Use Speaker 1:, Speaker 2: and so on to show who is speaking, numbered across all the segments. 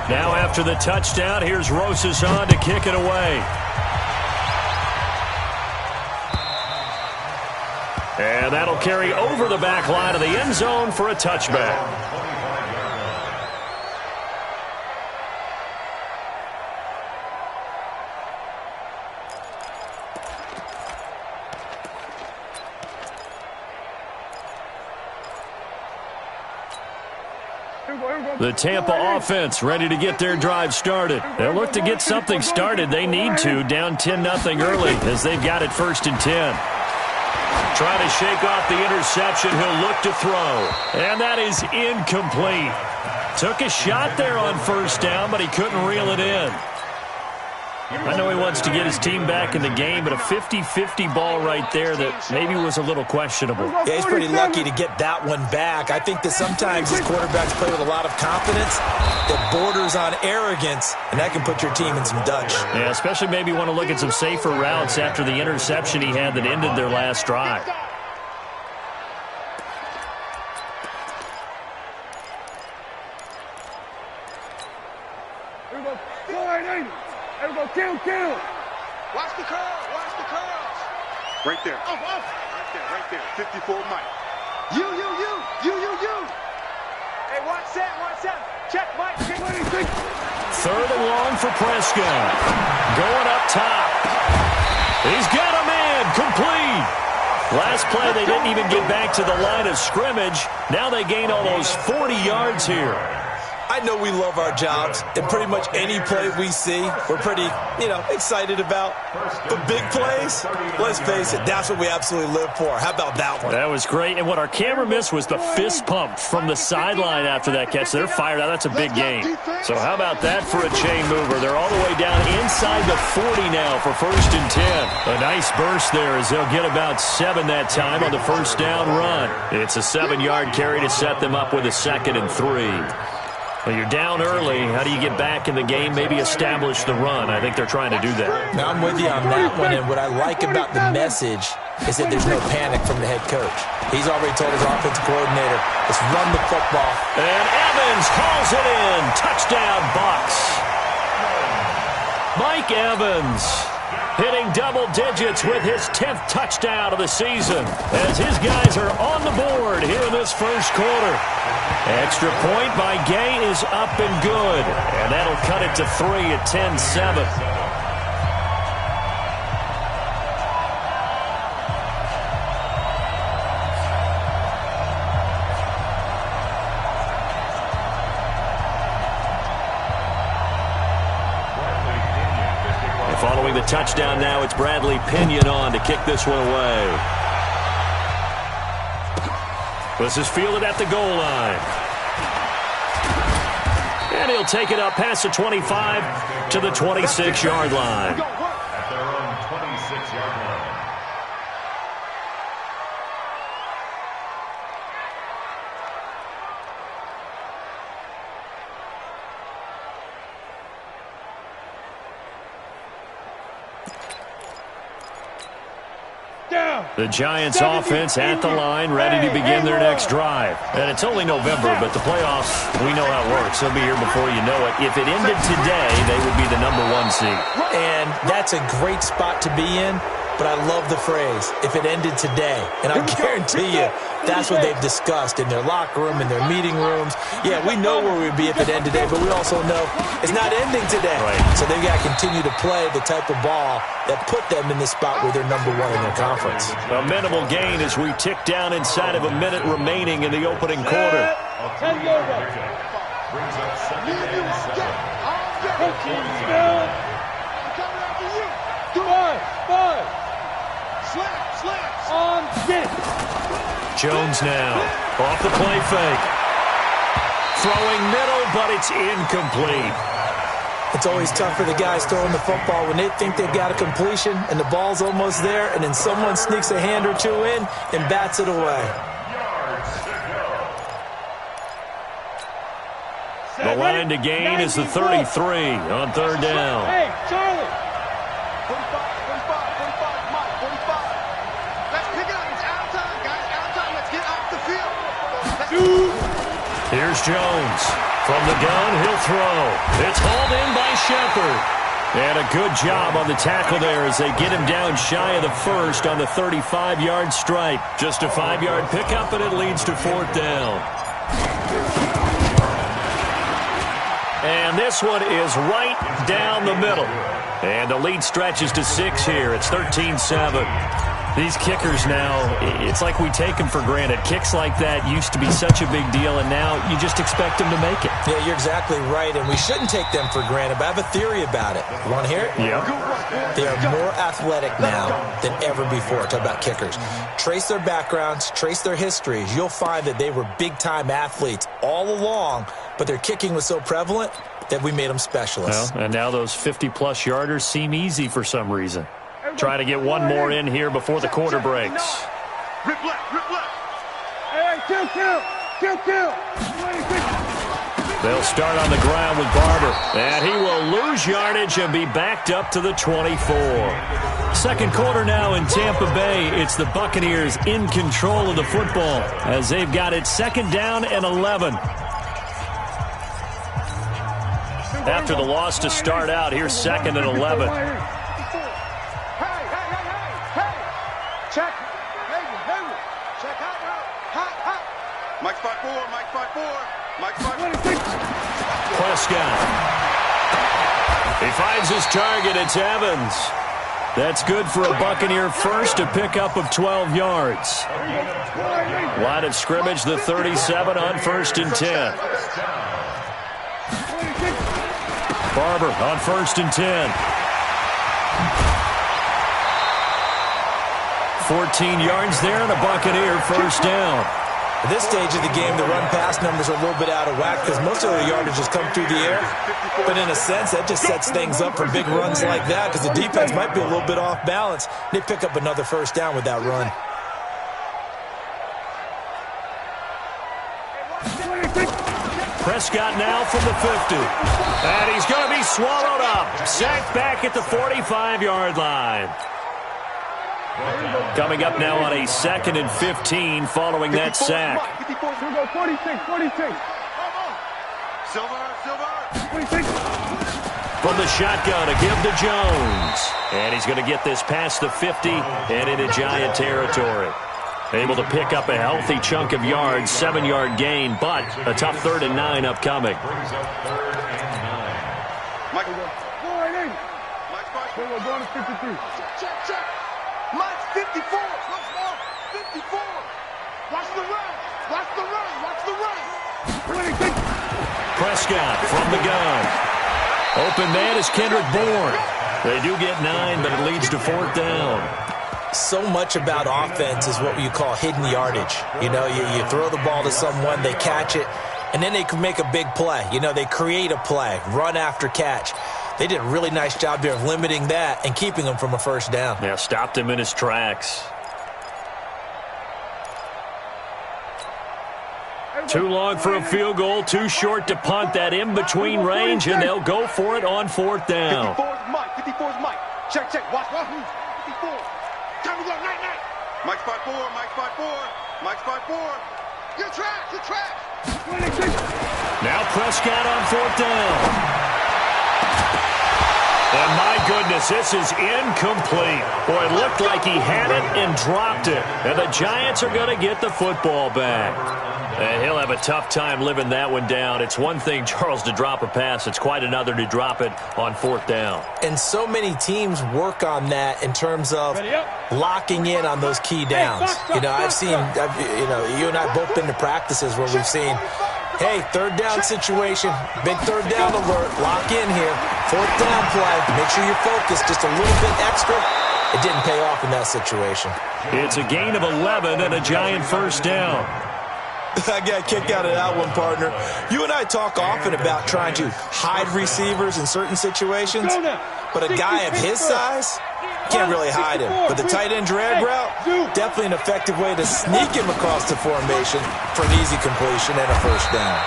Speaker 1: Now after the touchdown, here's Rosas on to kick it away. And that'll carry over the back line of the end zone for a touchback. The Tampa offense ready to get their drive started. They'll look to get something started. They need to, down 10-0 early as they've got it 1st and 10. Trying to shake off the interception. He'll look to throw. And that is incomplete. Took a shot there on 1st down, but he couldn't reel it in. I know he wants to get his team back in the game, but a 50-50 ball right there that maybe was a little questionable.
Speaker 2: Yeah, he's pretty lucky to get that one back. I think that sometimes these quarterbacks play with a lot of confidence that borders on arrogance, and that can put your team in some Dutch.
Speaker 1: Yeah, especially maybe want to look at some safer routes after the interception he had that ended their last drive.
Speaker 3: Kill. Watch the curls. Watch the curls. Right there. Off. Right there. 54 Mike. You. Hey, watch that. Check, Mike.
Speaker 1: 3rd and long for Prescott. Going up top. He's got a man. Complete. Last play, they didn't even get back to the line of scrimmage. Now they gain almost 40 yards here.
Speaker 2: I know we love our jobs, and pretty much any play we see, we're pretty, excited about. But big plays, let's face it, that's what we absolutely live for. How about that one?
Speaker 1: That was great, and what our camera missed was the fist pump from the sideline after that catch. They're fired out. That's a big gain. So how about that for a chain mover? They're all the way down inside the 40 now for 1st and 10. A nice burst there as they'll get about 7 that time on the 1st down run. It's a 7-yard carry to set them up with a 2nd and 3. Well, you're down early. How do you get back in the game, maybe establish the run? I think they're trying to do that.
Speaker 2: Now, I'm with you on that one, and what I like about the message is that there's no panic from the head coach. He's already told his offensive coordinator, let's run the football.
Speaker 1: And Evans hauls it in. Touchdown, Bucs. Mike Evans hitting double digits with his 10th touchdown of the season as his guys are on the board here in this 1st quarter. Extra point by Gay is up and good, and that'll cut it to 3 at 10-7. Following the touchdown now, it's Bradley Pinion on to kick this one away. This is fielded at the goal line. And he'll take it up past the 25 to the 26-yard line.
Speaker 4: At their own 26-yard line.
Speaker 1: The Giants offense at the line, ready to begin their next drive. And it's only November, but the playoffs, we know how it works. They'll be here before you know it. If it ended today, they would be the #1 seed.
Speaker 2: And that's a great spot to be in, but I love the phrase, if it ended today. And I guarantee you, that's what they've discussed in their locker room, in their meeting rooms. Yeah, we know where we'd be if it ended today, but we also know it's not ending today.
Speaker 1: Right.
Speaker 2: So they've got to continue to play the type of ball that put them in the spot where they're #1 in their conference.
Speaker 1: A minimal gain as we tick down inside of a minute remaining in the opening quarter.
Speaker 4: Brings up 2nd and 7.
Speaker 1: Jones now off the play fake. Throwing middle, but it's incomplete.
Speaker 2: It's always tough for the guys throwing the football when they think they've got a completion and the ball's almost there, and then someone sneaks a hand or two in and bats it away.
Speaker 1: The line to gain is the 33 on 3rd down.
Speaker 3: Hey, Charlie. 45, Mike, 45. Let's pick it up. It's out of time, guys. Out of time. Let's get off the field.
Speaker 1: Here's Jones. From the gun, he'll throw. It's hauled in by Shepard. And a good job on the tackle there as they get him down shy of the first on the 35-yard strike. Just a 5-yard pickup, and it leads to 4th down. And this one is right down the middle. And the lead stretches to 6 here. It's 13-7. These kickers now, it's like we take them for granted. Kicks like that used to be such a big deal, and now you just expect them to make it.
Speaker 2: Yeah, you're exactly right, and we shouldn't take them for granted, but I have a theory about it. You want to hear it?
Speaker 1: Yeah.
Speaker 2: They are more athletic now than ever before. Talk about kickers. Trace their backgrounds, trace their histories. You'll find that they were big-time athletes all along, but their kicking was so prevalent that we made them specialists.
Speaker 1: Well, and now those 50-plus yarders seem easy for some reason. Try to get one more in here before the quarter breaks.
Speaker 3: Rip left, rip left.
Speaker 4: Hey, kill.
Speaker 1: They'll start on the ground with Barber. And he will lose yardage and be backed up to the 24. Second quarter now in Tampa Bay. It's the Buccaneers in control of the football as they've got it 2nd down and 11. After the loss to start out, here's 2nd and 11.
Speaker 3: Check. Check out now. Mike 5-4, Mike 5-4, Mike 5-4.
Speaker 1: Prescott. He finds his target. It's Evans. That's good for a Buccaneer first, a pickup of 12 yards. Line of scrimmage, the 37 on 1st and 10. Barber on 1st and 10. 14 yards there and a Buccaneer first down.
Speaker 2: At this stage of the game, the run-pass numbers are a little bit out of whack because most of the yardage has come through the air. But in a sense, that just sets things up for big runs like that because the defense might be a little bit off balance. They pick up another first down with that run.
Speaker 1: Prescott now from the 50. And he's going to be swallowed up. Sacked back at the 45-yard line. Coming up now on a 2nd and 15 following that sack.
Speaker 4: 46.
Speaker 3: Silver.
Speaker 1: From the shotgun, a give to Jones. And he's going to get this past the 50 and into Giant territory. Able to pick up a healthy chunk of yards, 7-yard gain, but a tough 3rd and 9 upcoming.
Speaker 3: Mike.
Speaker 4: We're going to 53.
Speaker 3: Check. Mike 54. 54. Watch the run.
Speaker 1: Prescott from the gun. Open man is Kendrick Bourne. They do get 9, but it leads to 4th down.
Speaker 2: So much about offense is what you call hidden yardage. You know, you throw the ball to someone, they catch it, and then they can make a big play. You know, they create a play, run after catch. They did a really nice job there of limiting that and keeping him from a first down.
Speaker 1: Yeah, stopped him in his tracks. Too long for a field goal, too short to punt. That in-between range, and they'll go for it on 4th down.
Speaker 3: 54's Mike. Check. Watch. 54. Time to go. Night. Mike 5-4. Mike 5-4. You're trash.
Speaker 1: Now Prescott on 4th down. And my goodness, this is incomplete. Boy, it looked like he had it and dropped it. And the Giants are going to get the football back. And he'll have a tough time living that one down. It's one thing, Charles, to drop a pass. It's quite another to drop it on 4th down.
Speaker 2: And so many teams work on that in terms of locking in on those key downs. You know, you and I both been to practices where we've seen, hey, 3rd down situation, big 3rd down alert, lock in here, 4th down play, make sure you're focused just a little bit extra. It didn't pay off in that situation.
Speaker 1: It's a gain of 11 and a Giant first down.
Speaker 2: I got a kick out of that one, partner. You and I talk often about trying to hide receivers in certain situations, but a guy of his size can't really hide him. But the tight end drag route, definitely an effective way to sneak him across the formation for an easy completion and a first down.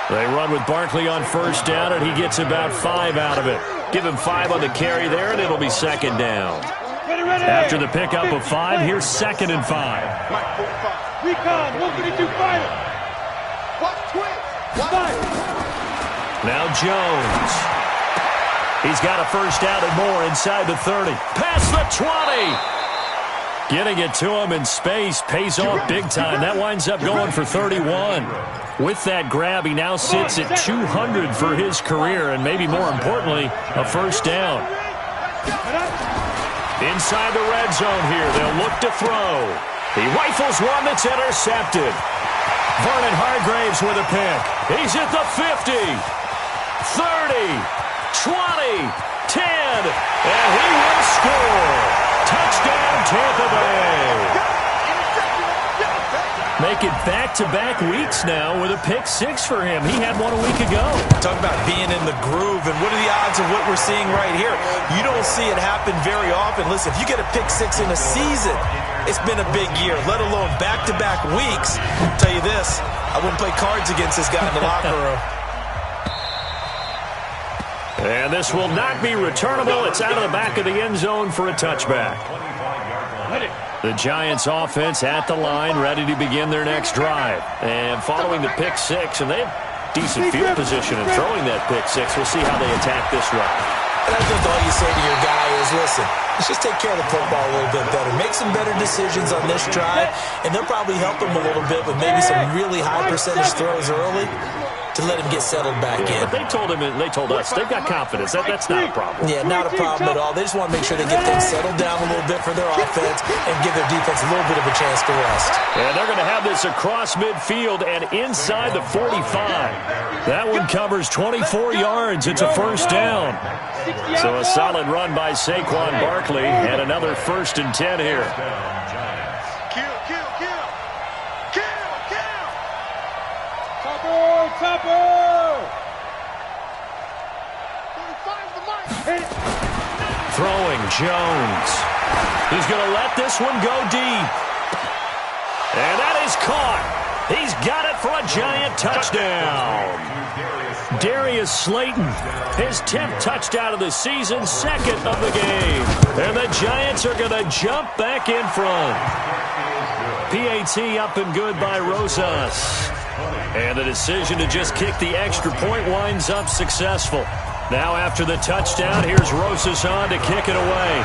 Speaker 1: They run with Barkley on 1st down, and he gets about 5 out of it. Give him 5 on the carry there, and it'll be 2nd down. After the pickup of 5, here's 2nd and 5.
Speaker 4: Recon, 152 fighter.
Speaker 3: Watch twins.
Speaker 1: Now Jones. He's got a first down and more inside the 30. Past the 20. Getting it to him in space pays off big time. That winds up going for 31. With that grab, he now sits at 200 for his career, and maybe more importantly, a first down. Inside the red zone here, they'll look to throw. He rifles one that's intercepted. Vernon Hargraves with a pick. He's at the 50, 30, 20, 10, and he will score. Touchdown, Tampa Bay. Make it back-to-back weeks now with a pick-6 for him. He had one a week ago.
Speaker 2: Talk about being in the groove, and what are the odds of what we're seeing right here? You don't see it happen very often. Listen, if you get a pick-6 in a season, it's been a big year, let alone back-to-back weeks. I'll tell you this, I wouldn't play cards against this guy in the locker room.
Speaker 1: And this will not be returnable. It's out of the back of the end zone for a touchback. The Giants offense at the line, ready to begin their next drive. And following the pick-6, and they have decent field position in throwing that pick-6. We'll see how they attack this drive.
Speaker 2: And I think all you say to your guy is, listen, let's just take care of the football a little bit better. Make some better decisions on this drive, and they'll probably help him a little bit with maybe some really high percentage throws early to let him get settled back in.
Speaker 1: But they told him, and they told us, they've got confidence. That's not a problem.
Speaker 2: Yeah, not a problem at all. They just want to make sure they get things settled down a little bit for their offense and give their defense a little bit of a chance to rest.
Speaker 1: And they're going to have this across midfield and inside the 45. That one covers 24 yards. It's a first down. So a solid run by Saquon Barkley and another 1st and 10 here. Throwing Jones. He's going to let this one go deep. And that is caught. He's got it for a Giant touchdown. Darius Slayton, his 10th touchdown of the season, 2nd of the game. And the Giants are going to jump back in front. PAT up and good by Rosas. And the decision to just kick the extra point winds up successful. Now after the touchdown, here's Rosas on to kick it away.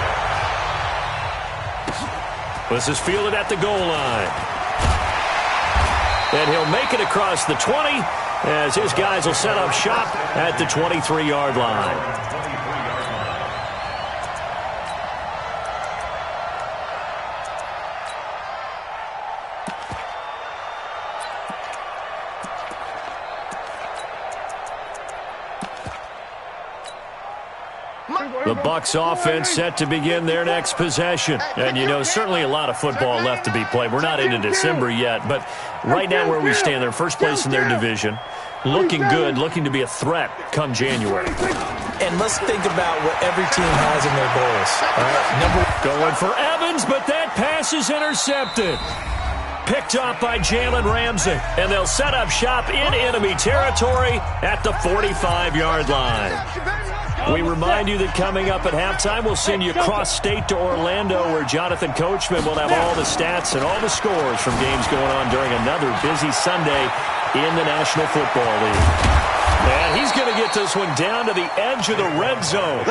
Speaker 1: This is fielded at the goal line. And he'll make it across the 20 as his guys will set up shop at the 23-yard line. The Bucs offense set to begin their next possession. And, you know, certainly a lot of football left to be played. We're not into December yet, but right now where we stand, they're first place in their division. Looking good, looking to be a threat come January.
Speaker 2: And let's think about what every team has in their goals.
Speaker 1: Going for Evans, but that pass is intercepted. Picked off by Jalen Ramsey. And they'll set up shop in enemy territory at the 45-yard line. We remind you that coming up at halftime, we'll send you cross-state to Orlando, where Jonathan Coachman will have all the stats and all the scores from games going on during another busy Sunday in the National Football League. And he's going to get this one down to the edge of the red zone.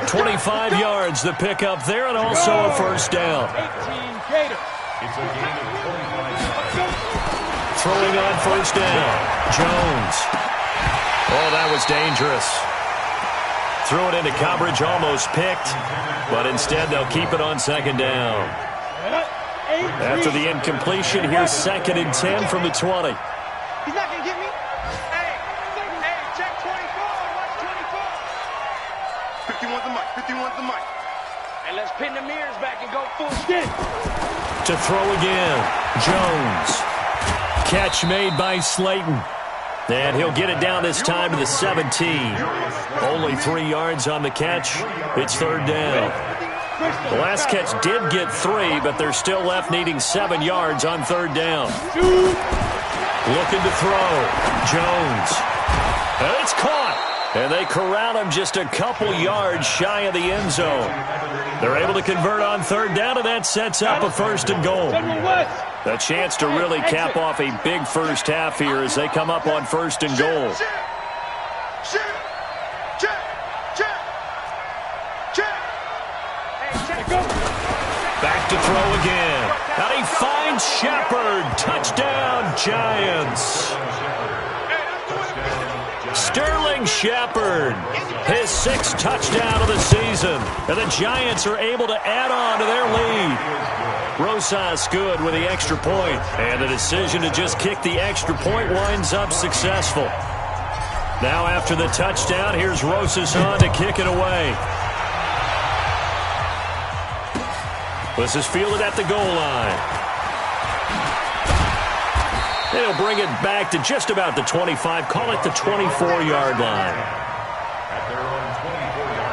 Speaker 1: 25 yards, the pickup there, and also a first down. Throwing on first down, Jones. Oh, that was dangerous. Threw it into coverage, almost picked, but instead they'll keep it on 2nd down. After the incompletion, here's 2nd and 10 from the 20.
Speaker 3: He's not going to get me. Hey, check 24. Watch 24. 51's the mic. 51's the mic. And let's pin the mirrors back and go full spin.
Speaker 1: To throw again, Jones. Catch made by Slayton. And he'll get it down this time to the 17. Only 3 yards on the catch. It's 3rd down. The last catch did get 3, but they're still left needing 7 yards on 3rd down. Looking to throw. Jones. And it's caught. And they corral him just a couple yards shy of the end zone. They're able to convert on third down, and that sets up a 1st and goal. A chance to really cap off a big first half here as they come up on 1st and goal. Back to throw again. And he finds Shepard. Touchdown, Giants. Sterling Shepard, his 6th touchdown of the season. And the Giants are able to add on to their lead. Rosas good with the extra point. And the decision to just kick the extra point winds up successful. Now after the touchdown, here's Rosas on to kick it away. This is fielded at the goal line. They'll bring it back to just about the 25, call it the 24-yard line.
Speaker 5: At their own 24-yard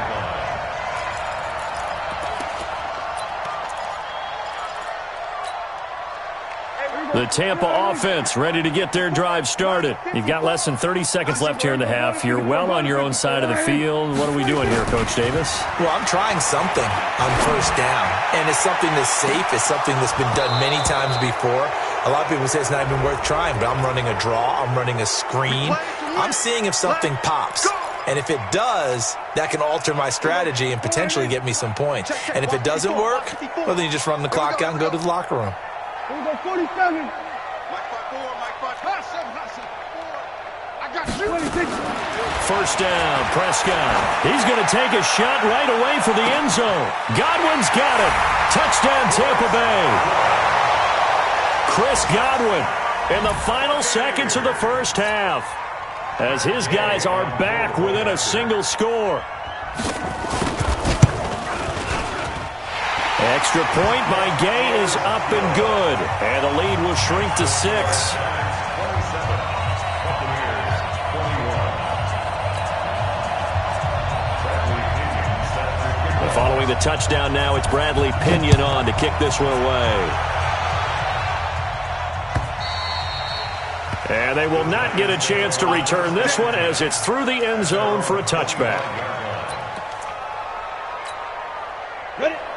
Speaker 5: line.
Speaker 1: The Tampa offense ready to get their drive started. You've got less than 30 seconds left here in the half. You're well on your own side of the field. What are we doing here, Coach Davis?
Speaker 2: Well, I'm trying something on 1st down, and it's something that's safe. It's something that's been done many times before. A lot of people say it's not even worth trying, but I'm running a draw. I'm running a screen. I'm seeing if something pops. And if it does, that can alter my strategy and potentially get me some points. And if it doesn't work, well, then you just run the clock out and go to the locker room.
Speaker 4: Here we go, 47. I got you. 26.
Speaker 1: 1st down, Prescott. He's going to take a shot right away for the end zone. Godwin's got it. Touchdown, Tampa Bay. Chris Godwin in the final seconds of the first half as his guys are back within a single score. Extra point by Gay is up and good, and the lead will shrink to 6. Following the touchdown now, it's Bradley Pinion on to kick this one away. And they will not get a chance to return this one as it's through the end zone for a touchback.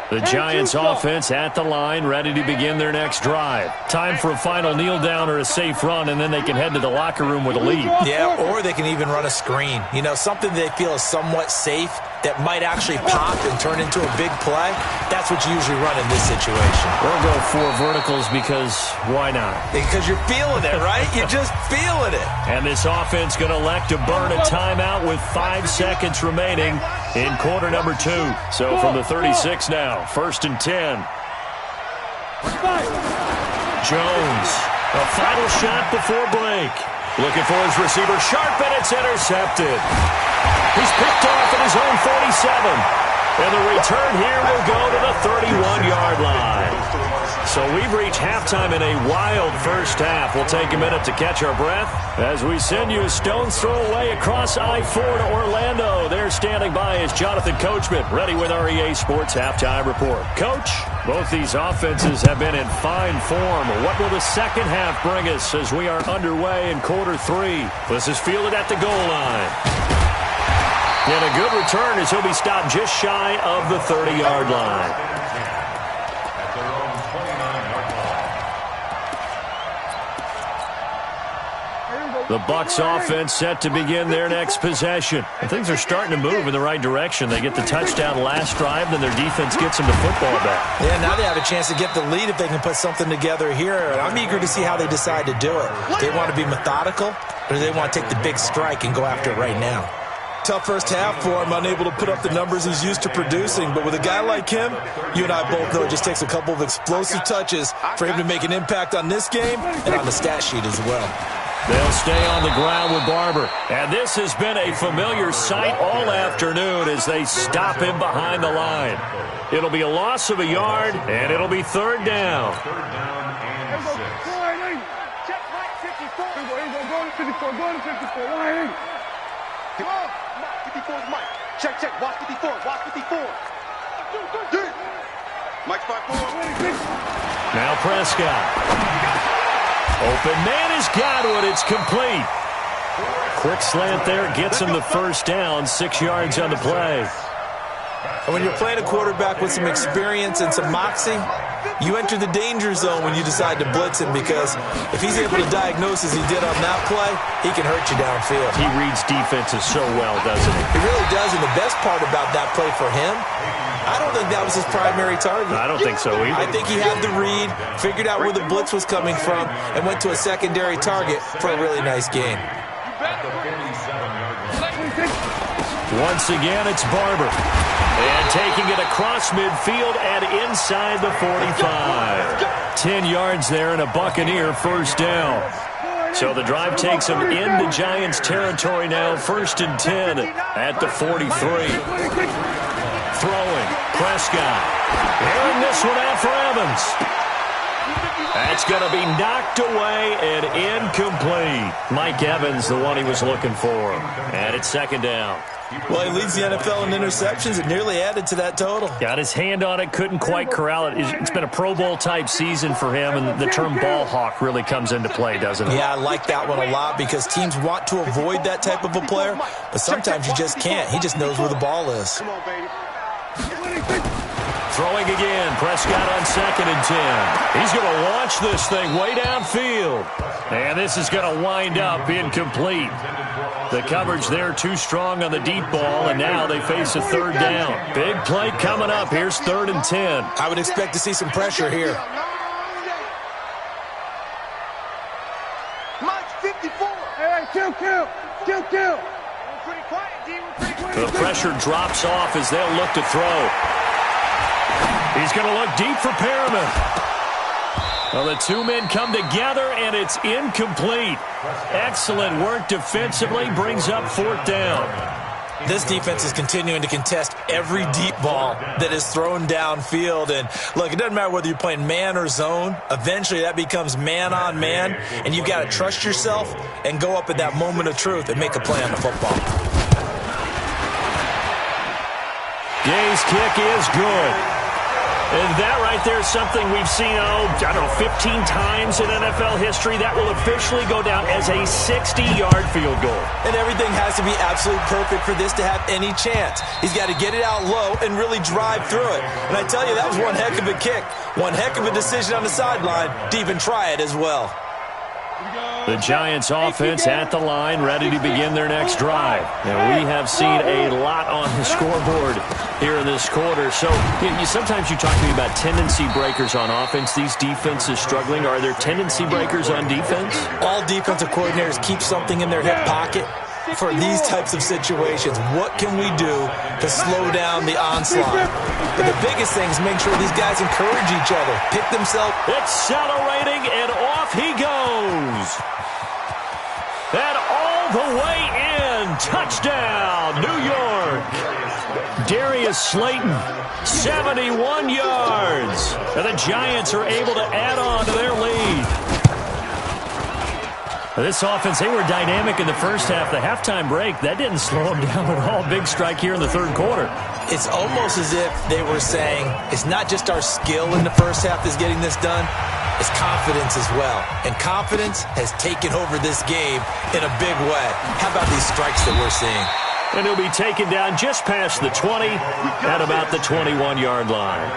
Speaker 1: The Giants offense at the line, ready to begin their next drive. Time for a final kneel down or a safe run, and then they can head to the locker room with a lead.
Speaker 2: Yeah, or they can even run a screen. You know, something they feel is somewhat safe that might actually pop and turn into a big play. That's what you usually run in this situation.
Speaker 1: We'll go 4 verticals because why not?
Speaker 2: Because you're feeling it, right? You're just feeling it.
Speaker 1: And this offense going to elect to burn a timeout with 5 seconds remaining in quarter number 2. So from the 36 now, 1st and 10. Jones, a final shot before break. Looking for his receiver, Sharp, and it's intercepted. He's picked off at his own 47. And the return here will go to the 31-yard line. So we've reached halftime in a wild first half. We'll take a minute to catch our breath as we send you a stone's throw away across I-4 to Orlando. There standing by is Jonathan Coachman, ready with our EA Sports Halftime Report. Coach, both these offenses have been in fine form. What will the second half bring us as we are underway in quarter 3? This is fielded at the goal line. And a good return as he'll be stopped just shy of the 30-yard line.
Speaker 5: At their own 29-yard line.
Speaker 1: The Bucs offense set to begin their next possession. And things are starting to move in the right direction. They get the touchdown last drive, then their defense gets them the football back.
Speaker 2: Yeah, now they have a chance to get the lead if they can put something together here. I'm eager to see how they decide to do it. They want to be methodical, or do they want to take the big strike and go after it right now? Tough first half for him, unable to put up the numbers he's used to producing. But with a guy like him, you and I both know it just takes a couple of explosive touches for him to make an impact on this game and on the stat sheet as well.
Speaker 1: They'll stay on the ground with Barber. And this has been a familiar sight all afternoon as they stop him behind the line. It'll be a loss of a yard, and it'll be 3rd down.
Speaker 5: 3rd down and 6.
Speaker 3: Check right 54.
Speaker 4: Go to 54. Go to 54. 180.
Speaker 3: Come on. 54's Mike. Check, check. Watch 54. Watch 54. Dude. Mike 5-4.
Speaker 1: Now Prescott. Open man is Godwin. It's complete. Quick slant there, gets him the first down, 6 yards on the play.
Speaker 2: And when you're playing a quarterback with some experience and some moxie, you enter the danger zone when you decide to blitz him, because if he's able to diagnose as he did on that play, he can hurt you downfield.
Speaker 1: He reads defenses so well, doesn't he?
Speaker 2: He really does, and the best part about that play for him, I don't think that was his primary target.
Speaker 1: I don't think so either.
Speaker 2: I think he had the read, figured out where the blitz was coming from, and went to a secondary target for a really nice gain.
Speaker 1: Once again, it's Barber. And taking it across midfield and inside the 45. 10 yards there and a Buccaneer first down. So the drive takes them into Giants territory now, 1st and 10 at the 43. Throwing, Prescott. Airing this one out for Evans. That's going to be knocked away and incomplete. Mike Evans, the one he was looking for. And it's 2nd down.
Speaker 2: Well, he leads the NFL in interceptions. It nearly added to that total.
Speaker 1: Got his hand on it, couldn't quite corral it. It's been a Pro Bowl-type season for him, and the term ball hawk really comes into play, doesn't it?
Speaker 2: Yeah, I like that one a lot because teams want to avoid that type of a player, but sometimes you just can't. He just knows where the ball is.
Speaker 1: Throwing again, Prescott on 2nd and 10. He's going to launch this thing way downfield. And this is going to wind up incomplete. The coverage there too strong on the deep ball, and now they face a 3rd down. Big play coming up. Here's 3rd and 10.
Speaker 2: I would expect to see some pressure here.
Speaker 3: Mike's 54.
Speaker 4: Hey, kill.
Speaker 3: We're pretty quiet, D. We're pretty quiet.
Speaker 1: The pressure drops off as they'll look to throw. He's going to look deep for Perriman. Well, the two men come together, and it's incomplete. Excellent work defensively, brings up 4th down.
Speaker 2: This defense is continuing to contest every deep ball that is thrown downfield. And, look, it doesn't matter whether you're playing man or zone. Eventually, that becomes man-on-man, and you've got to trust yourself and go up at that moment of truth and make a play on the football.
Speaker 1: Gay's kick is good. And that right there is something we've seen, 15 times in NFL history. That will officially go down as a 60-yard field goal.
Speaker 2: And everything has to be absolutely perfect for this to have any chance. He's got to get it out low and really drive through it. And I tell you, that was one heck of a kick. One heck of a decision on the sideline to even try it as well.
Speaker 1: The Giants offense at the line, ready to begin their next drive. And we have seen a lot on the scoreboard here in this quarter. So sometimes you talk to me about tendency breakers on offense. These defenses struggling. Are there tendency breakers on defense?
Speaker 2: All defensive coordinators keep something in their hip pocket for these types of situations. What can we do to slow down the onslaught? But the biggest thing is make sure these guys encourage each other, pick themselves.
Speaker 1: Accelerating, and off he goes. And all the way in. Touchdown, New York. Darius Slayton, 71 yards. And the Giants are able to add on to their lead. This offense, they were dynamic in the first half. The halftime break, that didn't slow them down at all. Big strike here in the 3rd quarter.
Speaker 2: It's almost as if they were saying, it's not just our skill in the first half that's getting this done, it's confidence as well. And confidence has taken over this game in a big way. How about these strikes that we're seeing?
Speaker 1: And he'll be taken down just past the 20 at about the 21-yard line.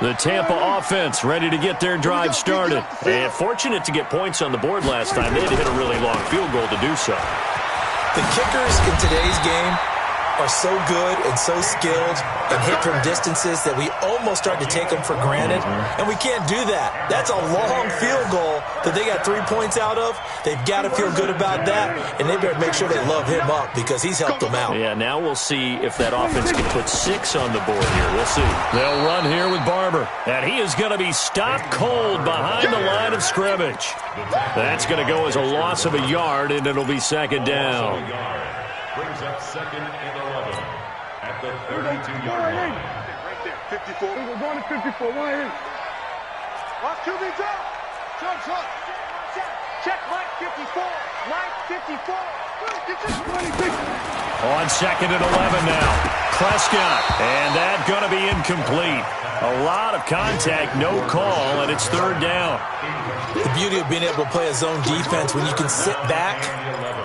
Speaker 1: The Tampa offense ready to get their drive started. And fortunate to get points on the board last time. They had to hit a really long field goal to do so.
Speaker 2: The kickers in today's game are so good and so skilled and hit from distances that we almost start to take them for granted. And we can't do that. That's a long field goal that they got 3 points out of. They've got to feel good about that, and they better make sure they love him up because he's helped them out.
Speaker 1: Yeah, now we'll see if that offense can put 6 on the board here. We'll see. They'll run here with Barber, and he is going to be stopped cold behind the line of scrimmage. That's going to go as a loss of a yard, and it'll be 2nd down.
Speaker 5: Brings up 2nd and 11 at the 32-yard line.
Speaker 3: Right there, 54.
Speaker 4: We're going to 54. Why ain't?
Speaker 3: Watch QB drop. Short. Check Mike 54. Mike 54.
Speaker 4: Get your 26.
Speaker 1: On 2nd and 11 now. Prescott, and that's going to be incomplete. A lot of contact, no call, and it's 3rd down.
Speaker 2: The beauty of being able to play a zone defense when you can sit back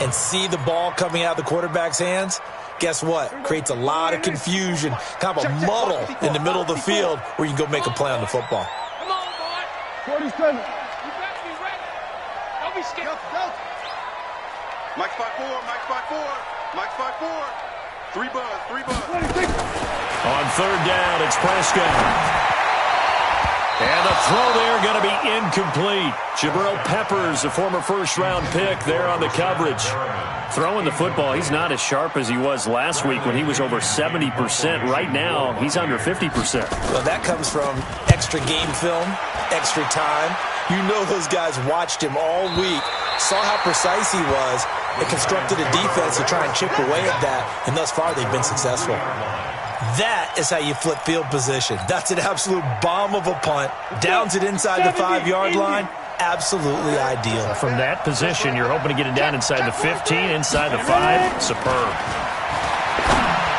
Speaker 2: and see the ball coming out of the quarterback's hands, guess what? Creates a lot of confusion, kind of a muddle in the middle of the field where you can go make a play on the football.
Speaker 3: Come on, boy.
Speaker 4: 47.
Speaker 3: You better be ready. Don't be scared.
Speaker 6: Mike's 5-4, Mike's 5-4, Mike's 5-4. 3 buzz.
Speaker 4: 26.
Speaker 1: On 3rd down, it's Prescott. And the throw there going to be incomplete. Jabril Peppers, a former first-round pick, there on the coverage. Throwing the football, he's not as sharp as he was last week when he was over 70%. Right now, he's under 50%.
Speaker 2: Well, that comes from extra game film, extra time. You know those guys watched him all week, saw how precise he was, and constructed a defense to try and chip away at that, and thus far they've been successful. That is how you flip field position. That's an absolute bomb of a punt. Downs it inside the 5-yard line. Absolutely ideal.
Speaker 1: From that position, you're hoping to get it down inside the 15, inside the 5. Superb.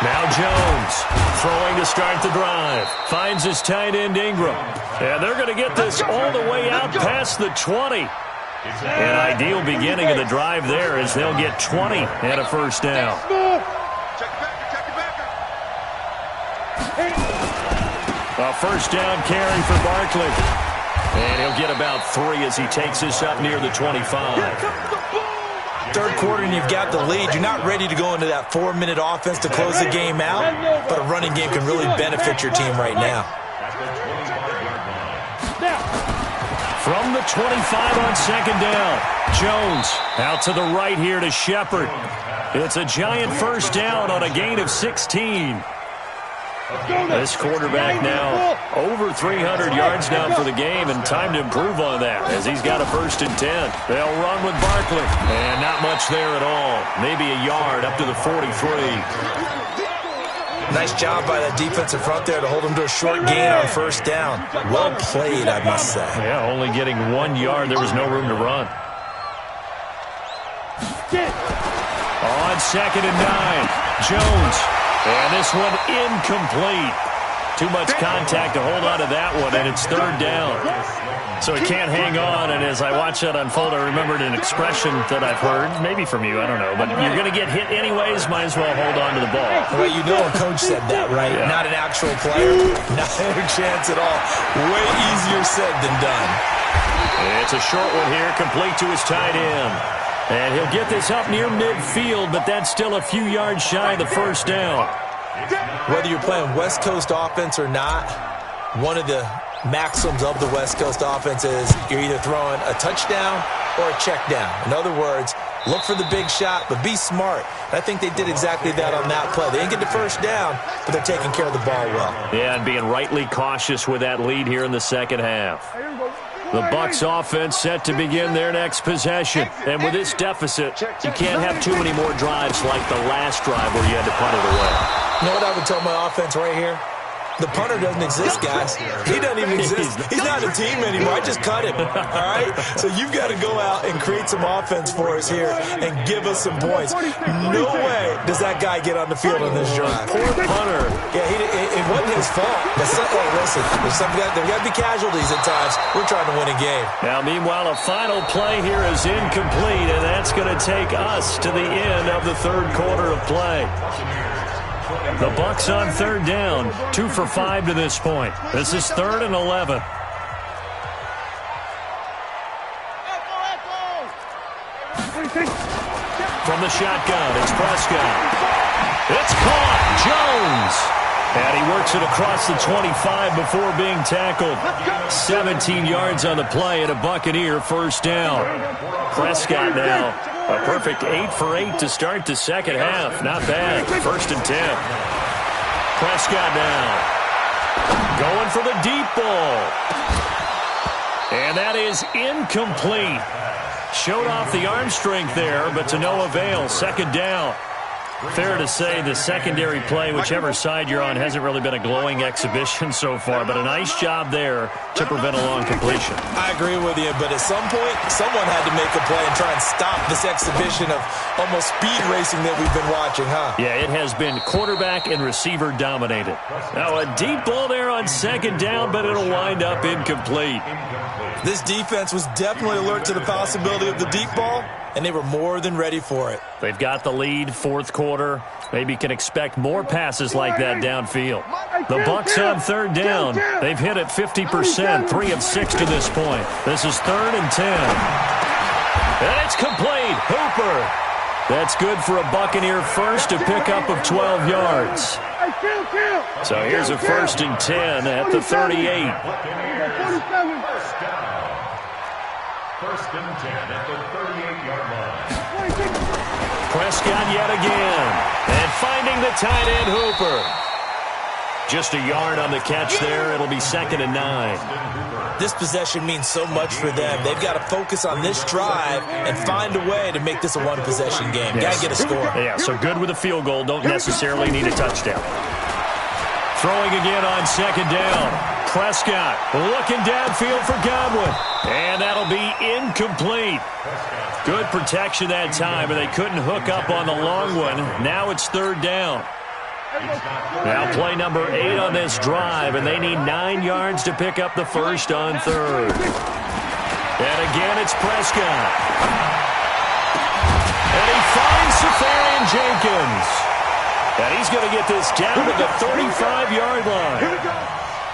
Speaker 1: Now Jones throwing to start the drive. Finds his tight end Ingram. And they're going to get this all the way out past the 20. An ideal beginning of the drive there as they'll get 20 and a 1st down. A 1st down carry for Barkley. And he'll get about 3 as he takes this up near the 25.
Speaker 2: 3rd quarter and you've got the lead. You're not ready to go into that 4-minute offense to close the game out, but a running game can really benefit your team right now.
Speaker 1: From the 25 on 2nd down. Jones out to the right here to Shepard. It's a giant 1st down on a gain of 16. This quarterback now over 300 yards now for the game, and time to improve on that as he's got a 1st and 10. They'll run with Barkley, and not much there at all. Maybe a yard up to the 43.
Speaker 2: Nice job by that defensive front there to hold him to a short gain on 1st down. Well played, I must say.
Speaker 1: Yeah, only getting 1 yard. There was no room to run. On 2nd and 9, Jones. And this one incomplete. Too much contact to hold on to that one, and it's 3rd down. So he can't hang on, and as I watch that unfold, I remembered an expression that I've heard, maybe from you, I don't know, but you're going to get hit anyways, might as well hold on to the ball.
Speaker 2: Well, you know a coach said that, right? Yeah. Not an actual player. Not a chance at all. Way easier said than done.
Speaker 1: It's a short one here, complete to his tight end. And he'll get this up near midfield, but that's still a few yards shy of the 1st down.
Speaker 2: Whether you're playing West Coast offense or not, one of the maxims of the West Coast offense is you're either throwing a touchdown or a check down. In other words, look for the big shot, but be smart. And I think they did exactly that on that play. They didn't get the 1st down, but they're taking care of the ball well.
Speaker 1: Yeah, and being rightly cautious with that lead here in the 2nd half. The Bucs offense set to begin their next possession. And with this deficit, you can't have too many more drives like the last drive where you had to punt it away.
Speaker 2: You know what I would tell my offense right here? The punter doesn't exist, guys. He doesn't even exist. He's not a team anymore. I just cut him. All right? So you've got to go out and create some offense for us here and give us some points. No way does that guy get on the field on this drive.
Speaker 1: Poor punter.
Speaker 2: Yeah, it wasn't his fault. But hey, listen, there got to be casualties at times. We're trying to win a game.
Speaker 1: Now, meanwhile, a final play here is incomplete, and that's going to take us to the end of the 3rd quarter of play. The Bucs on 3rd down, 2 for 5 to this point. This is 3rd and 11. From the shotgun, it's Prescott. It's caught, Jones. And he works it across the 25 before being tackled. 17 yards on the play and a Buccaneer 1st down. Prescott now. A perfect 8 for 8 to start the 2nd half. Not bad. 1st and 10. Prescott now. Going for the deep ball. And that is incomplete. Showed off the arm strength there, but to no avail. 2nd down. Fair to say the secondary play, whichever side you're on, hasn't really been a glowing exhibition so far, but a nice job there to prevent a long completion.
Speaker 2: I agree with you, but at some point, someone had to make a play and try and stop this exhibition of almost speed racing that we've been watching, huh?
Speaker 1: Yeah, it has been quarterback and receiver dominated. Now a deep ball there on second down, but it'll wind up incomplete.
Speaker 2: This defense was definitely alert to the possibility of the deep ball, and they were more than ready for it.
Speaker 1: They've got the lead, fourth quarter. Maybe can expect more passes like that downfield. The Bucs on third down. They've hit it 50%, 3 of 6 to this point. This is 3rd and 10. And it's complete. Hooper. That's good for a Buccaneer first, a pickup of 12 yards. So here's a 1st and 10 at the 38.
Speaker 5: First and 10 at the 38-yard line.
Speaker 1: Prescott yet again. And finding the tight end, Hooper. Just a yard on the catch there. It'll be 2nd and 9.
Speaker 2: This possession means so much for them. They've got to focus on this drive and find a way to make this a one-possession game.
Speaker 1: Yes.
Speaker 2: Got to get a score.
Speaker 1: Yeah, so good with a field goal. Don't necessarily need a touchdown. Throwing again on 2nd down. Prescott looking downfield for Godwin. And that'll be incomplete. Good protection that time, and they couldn't hook up on the long one. Now it's 3rd down. Now play number 8 on this drive, and they need 9 yards to pick up the first on 3rd. And again, it's Prescott. And he finds Safarian Jenkins. And he's going to get this down to the 35-yard line.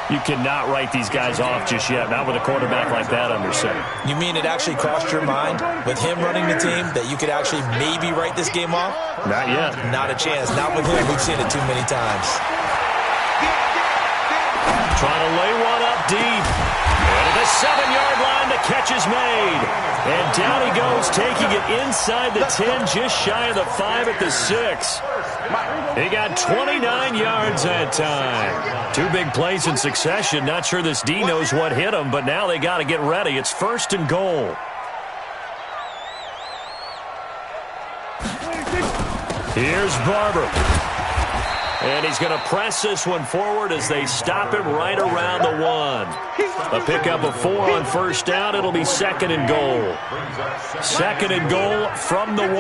Speaker 1: You cannot write these guys off just yet, not with a quarterback like that under center.
Speaker 2: You mean it actually crossed your mind with him running the team that you could actually maybe write this game off?
Speaker 1: Not yet.
Speaker 2: Not a chance. Not with him. We've seen it too many times.
Speaker 1: Trying to lay one up deep. And at the 7-yard line, the catch is made. And down he goes, taking it inside the 10, just shy of the 5 at the 6. He got 29 yards that time. 2 big plays in succession. Not sure this D knows what hit him, but now they got to get ready. It's 1st and goal. Here's Barber. And he's going to press this one forward as they stop him right around the 1. A pickup of 4 on 1st down. It'll be 2nd and goal. 2nd and goal from the 1.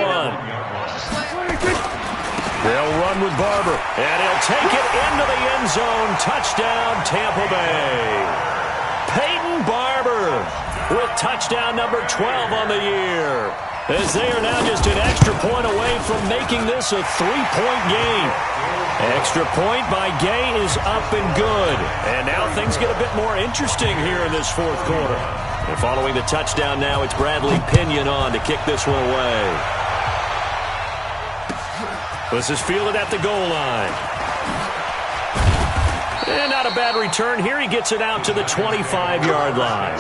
Speaker 1: They'll run with Barber, and he'll take it into the end zone. Touchdown, Tampa Bay. Peyton Barber with touchdown number 12 on the year, as they are now just an extra point away from making this a 3-point game. Extra point by Gay is up and good. And now things get a bit more interesting here in this 4th quarter. And following the touchdown now, it's Bradley Pinion on to kick this one away. This is fielded at the goal line. And not a bad return here. He gets it out to the 25-yard line.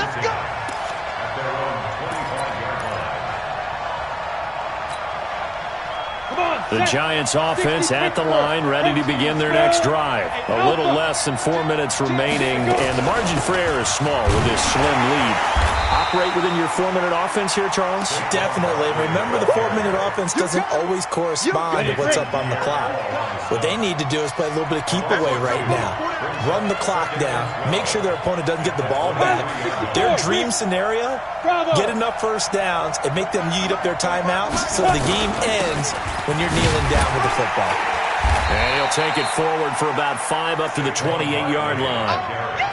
Speaker 1: The Giants offense at the line, ready to begin their next drive. A little less than 4 minutes remaining, and the margin for error is small with this slim lead. Operate within your 4-minute offense here, Charles?
Speaker 2: Definitely. Remember, the 4-minute offense doesn't always correspond to what's up on the clock. What they need to do is play a little bit of keep away right now. Run the clock down. Make sure their opponent doesn't get the ball back. Their dream scenario, get enough first downs and make them eat up their timeouts so the game ends when you're kneeling down with the football.
Speaker 1: And he'll take it forward for about 5 up to the 28-yard line.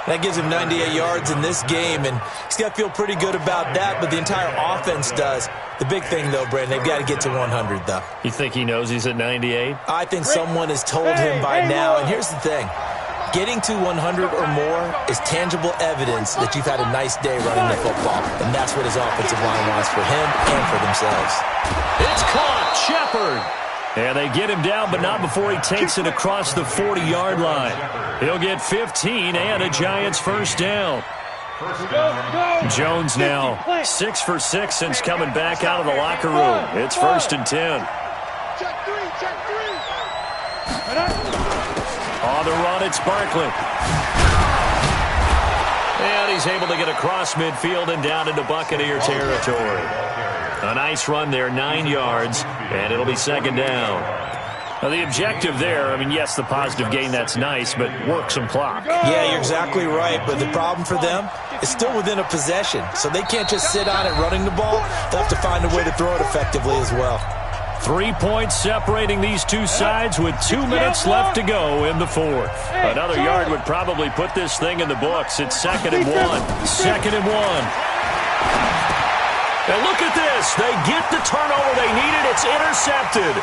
Speaker 2: That gives him 98 yards in this game, and he's got to feel pretty good about that, but the entire offense does. The big thing, though, Brandon, they've got to get to 100, though.
Speaker 1: You think he knows he's at 98?
Speaker 2: I think someone has told him by now, and here's the thing. Getting to 100 or more is tangible evidence that you've had a nice day running the football, and that's what his offensive line wants for him and for themselves.
Speaker 1: It's caught. Shepard. And they get him down, but not before he takes it across the 40-yard line. He'll get 15 and a Giants first down. Jones now 6 for 6 since coming back out of the locker room. It's 1st and 10. On the run, it's Barkley. And he he's able to get across midfield and down into Buccaneer territory. A nice run there, 9 yards, and it'll be second down. Now, the objective there, I mean, yes, the positive gain, that's nice, but work some clock.
Speaker 2: Yeah, you're exactly right, but the problem for them is still within a possession, so they can't just sit on it running the ball. They'll have to find a way to throw it effectively as well.
Speaker 1: 3 points separating these two sides with 2 minutes left to go in the fourth. Another yard would probably put this thing in the books. It's 2nd and 1. 2nd and 1. And look at this. They get the turnover they needed. It's intercepted.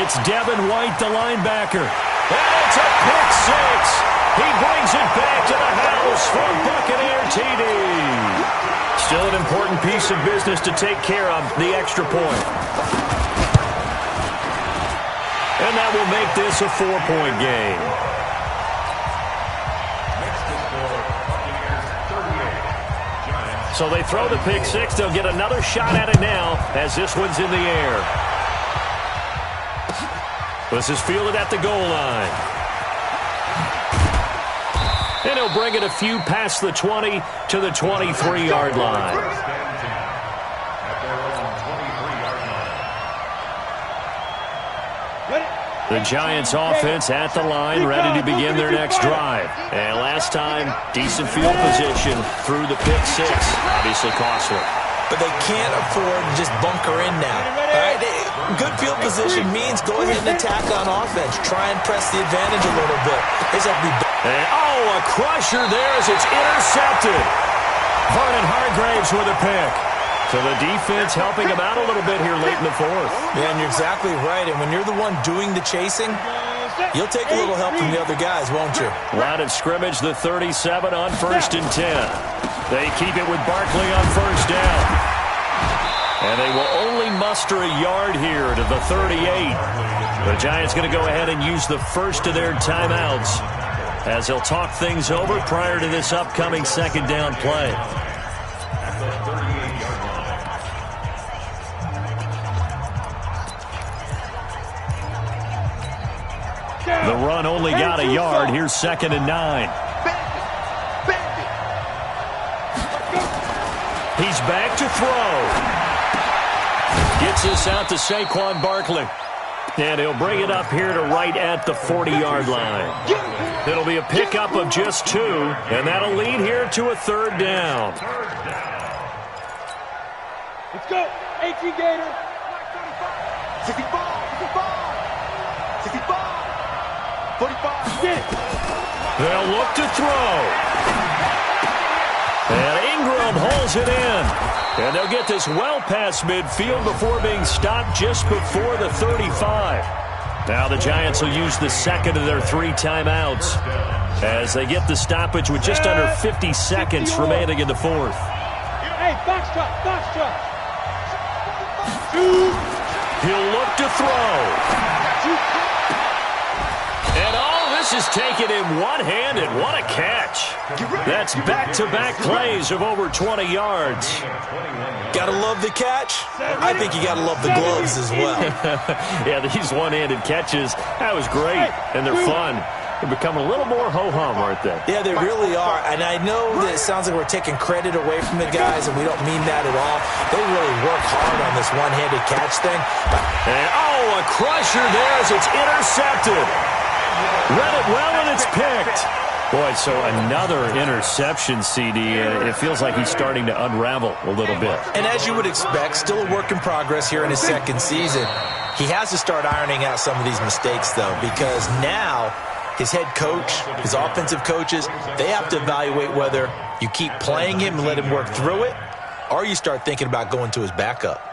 Speaker 1: It's Devin White, the linebacker. And it's a pick six. He brings it back to the house for a Buccaneer TD. Still an important piece of business to take care of, the extra point. And that will make this a 4-point game. So they throw the pick six. They'll get another shot at it now as this one's in the air. This is fielded at the goal line. And he'll bring it a few past the 20 to the 23-yard line. The Giants offense at the line, ready to begin their next drive. And last time, decent field position through the pick six. Obviously costly.
Speaker 2: But they can't afford to just bunker in now. All right? Good field position means go ahead and attack on offense. Try and press the advantage a little bit.
Speaker 1: And, a crusher there as it's intercepted. Vernon Hargraves with a pick. So the defense helping him out a little bit here late in the fourth.
Speaker 2: Yeah, and you're exactly right. And when you're the one doing the chasing, you'll take a little help from the other guys, won't you?
Speaker 1: Line of scrimmage, the 37 on 1st and 10. They keep it with Barkley on 1st down. And they will only muster a yard here to the 38. The Giants going to go ahead and use the first of their timeouts as they'll talk things over prior to this upcoming 2nd down play. The run only got a yard. Here's 2nd and 9. He's back to throw. Gets this out to Saquon Barkley. And he'll bring it up here to right at the 40-yard line. It'll be a pickup of just 2, and that'll lead here to a 3rd down.
Speaker 4: Let's go. 18 Gator.
Speaker 6: 65. 45.
Speaker 1: They'll look to throw. And Ingram holds it in. And they'll get this well past midfield before being stopped just before the 35. Now the Giants will use the 2nd of their 3 timeouts as they get the stoppage with just under 50 seconds remaining in the 4th.
Speaker 4: Hey, box truck.
Speaker 1: He'll look to throw. And this is taken in one-handed. What a catch. That's back-to-back plays of over 20 yards.
Speaker 2: Gotta love the catch. I think you gotta love the gloves as well.
Speaker 1: Yeah, these one-handed catches, that was great, and they're fun. They're becoming a little more ho-hum, aren't they?
Speaker 2: Yeah, they really are. And I know that it sounds like we're taking credit away from the guys, and we don't mean that at all. They really work hard on this one-handed catch thing.
Speaker 1: And, a crusher there as it's intercepted. Read it well, and it's picked. Boy, so another interception, CD. It feels like he's starting to unravel a little bit.
Speaker 2: And as you would expect, still a work in progress here in his 2nd season. He has to start ironing out some of these mistakes, though, because now his head coach, his offensive coaches, they have to evaluate whether you keep playing him and let him work through it, or you start thinking about going to his backup.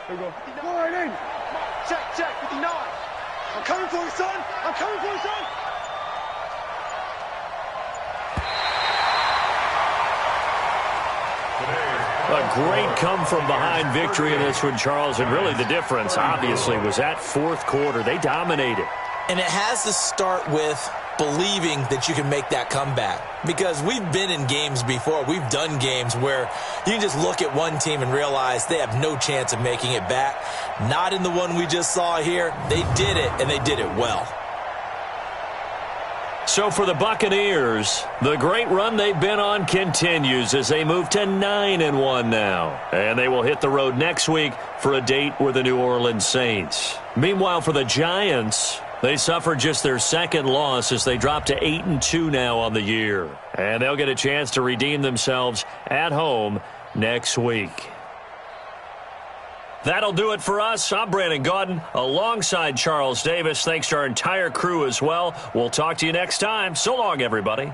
Speaker 4: There we go. Go right in.
Speaker 6: Check, 59. I'm coming for you, son.
Speaker 1: A great come-from-behind victory in this one, Charles. And really the difference, obviously, was that 4th quarter. They dominated.
Speaker 2: And it has to start with believing that you can make that comeback. Because we've been in games before. We've done games where you can just look at one team and realize they have no chance of making it back. Not in the one we just saw here. They did it, and they did it well.
Speaker 1: So for the Buccaneers, the great run they've been on continues as they move to 9-1 now. And they will hit the road next week for a date with the New Orleans Saints. Meanwhile, for the Giants, they suffered just their second loss as they drop to 8-2 now on the year. And they'll get a chance to redeem themselves at home next week. That'll do it for us. I'm Brandon Gaudin alongside Charles Davis. Thanks to our entire crew as well. We'll talk to you next time. So long, everybody.